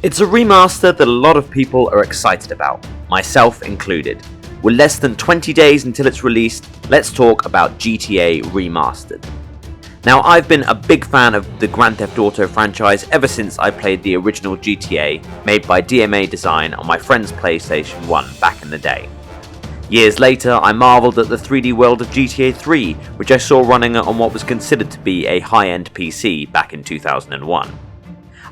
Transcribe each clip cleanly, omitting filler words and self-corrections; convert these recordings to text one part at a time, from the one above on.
It's a remaster that a lot of people are excited about, myself included. With less than 20 days until it's released, let's talk about GTA Remastered. Now, I've been a big fan of the Grand Theft Auto franchise ever since I played the original GTA, made by DMA Design on my friend's PlayStation 1 back in the day. Years later, I marvelled at the 3D world of GTA 3, which I saw running on what was considered to be a high-end PC back in 2001.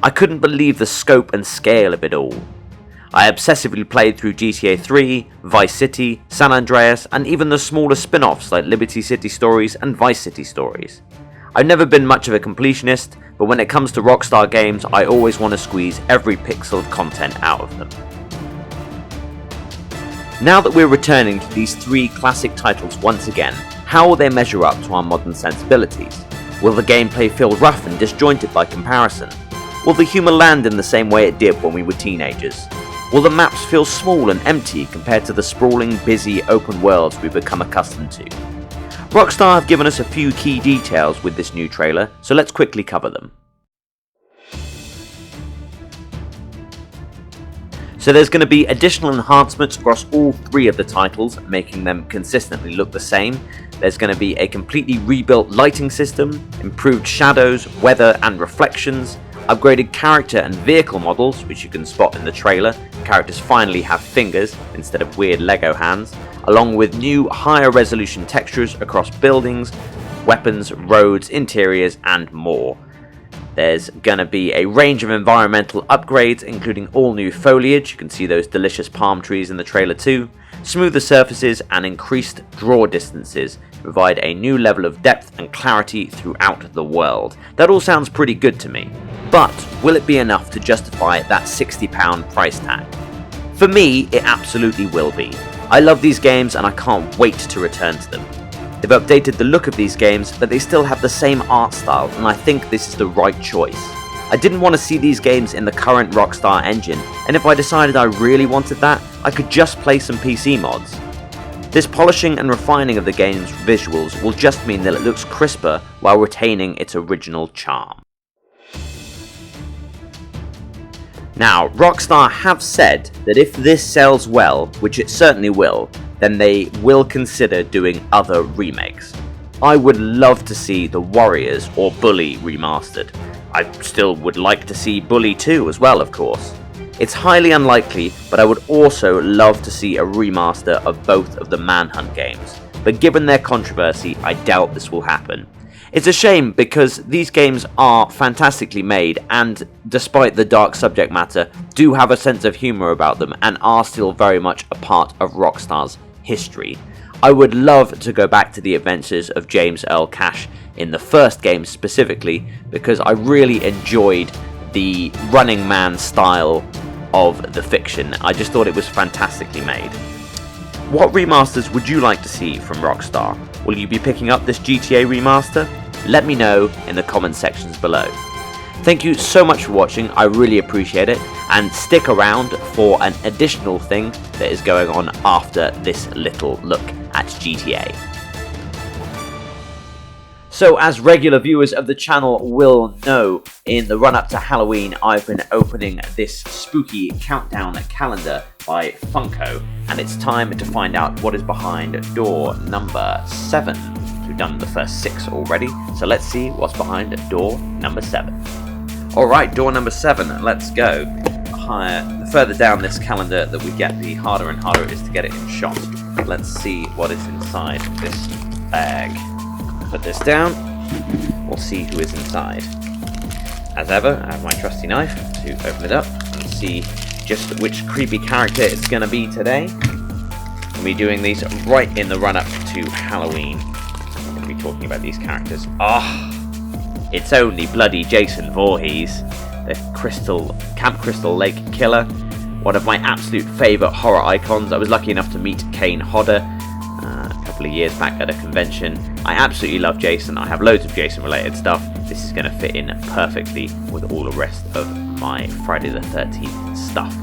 I couldn't believe the scope and scale of it all. I obsessively played through GTA 3, Vice City, San Andreas, and even the smaller spin-offs like Liberty City Stories and Vice City Stories. I've never been much of a completionist, but when it comes to Rockstar games, I always want to squeeze every pixel of content out of them. Now that we're returning to these three classic titles once again, how will they measure up to our modern sensibilities? Will the gameplay feel rough and disjointed by comparison? Will the humour land in the same way it did when we were teenagers? Will the maps feel small and empty compared to the sprawling, busy, open worlds we've become accustomed to? Rockstar have given us a few key details with this new trailer, so let's quickly cover them. So there's going to be additional enhancements across all three of the titles, making them consistently look the same. There's going to be a completely rebuilt lighting system, improved shadows, weather and reflections, upgraded character and vehicle models, which you can spot in the trailer. Characters finally have fingers instead of weird Lego hands, along with new higher resolution textures across buildings, weapons, roads, interiors and more. There's gonna be a range of environmental upgrades, including all new foliage. You can see those delicious palm trees in the trailer too, smoother surfaces and increased draw distances to provide a new level of depth and clarity throughout the world. That all sounds pretty good to me. But will it be enough to justify that £60 price tag? For me, it absolutely will be. I love these games and I can't wait to return to them. They've updated the look of these games, but they still have the same art style, and I think this is the right choice. I didn't want to see these games in the current Rockstar engine, and if I decided I really wanted that, I could just play some PC mods. This polishing and refining of the game's visuals will just mean that it looks crisper while retaining its original charm. Now, Rockstar have said that if this sells well, which it certainly will, then they will consider doing other remakes. I would love to see the Warriors or Bully remastered. I still would like to see Bully 2 as well, of course. It's highly unlikely, but I would also love to see a remaster of both of the Manhunt games. But given their controversy, I doubt this will happen. It's a shame because these games are fantastically made and, despite the dark subject matter, do have a sense of humour about them and are still very much a part of Rockstar's history. I would love to go back to the adventures of James Earl Cash in the first game specifically because I really enjoyed the Running Man style of the fiction. I just thought it was fantastically made. What remasters would you like to see from Rockstar? Will you be picking up this GTA remaster? Let me know in the comment sections below. Thank you so much for watching, I really appreciate it, and stick around for an additional thing that is going on after this little look at GTA. So, as regular viewers of the channel will know, in the run-up to Halloween I've been opening this spooky countdown calendar by Funko, and it's time to find out what is behind door number 7. We've done the first 6 already, so let's see what's behind door number 7. Alright, door number 7, let's go. The further down this calendar that we get, the harder and harder it is to get it in shot. Let's see what is inside this bag. Put this down, we'll see who is inside. As ever, I have my trusty knife to open it up and see just which creepy character it's going to be today. We'll be doing these right in the run-up to Halloween. I'm going to be talking about these characters. It's only bloody Jason Voorhees, the Camp Crystal Lake Killer, one of my absolute favourite horror icons. I was lucky enough to meet Kane Hodder a couple of years back at a convention. I absolutely love Jason. I have loads of Jason related stuff. This is going to fit in perfectly with all the rest of my Friday the 13th stuff.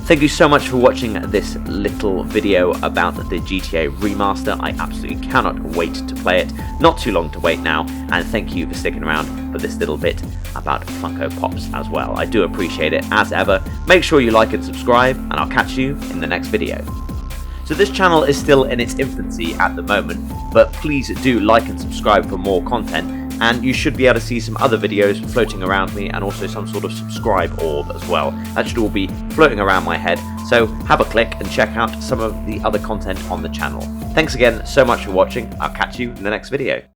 Thank you so much for watching this little video about the GTA remaster. I absolutely cannot wait to play it. Not too long to wait now, and thank you for sticking around for this little bit about Funko Pops as well. I do appreciate it as ever. Make sure you like and subscribe, and I'll catch you in the next video. So this channel is still in its infancy at the moment, but please do like and subscribe for more content, and you should be able to see some other videos floating around me and also some sort of subscribe orb as well. That should all be floating around my head, so have a click and check out some of the other content on the channel. Thanks again so much for watching. I'll catch you in the next video.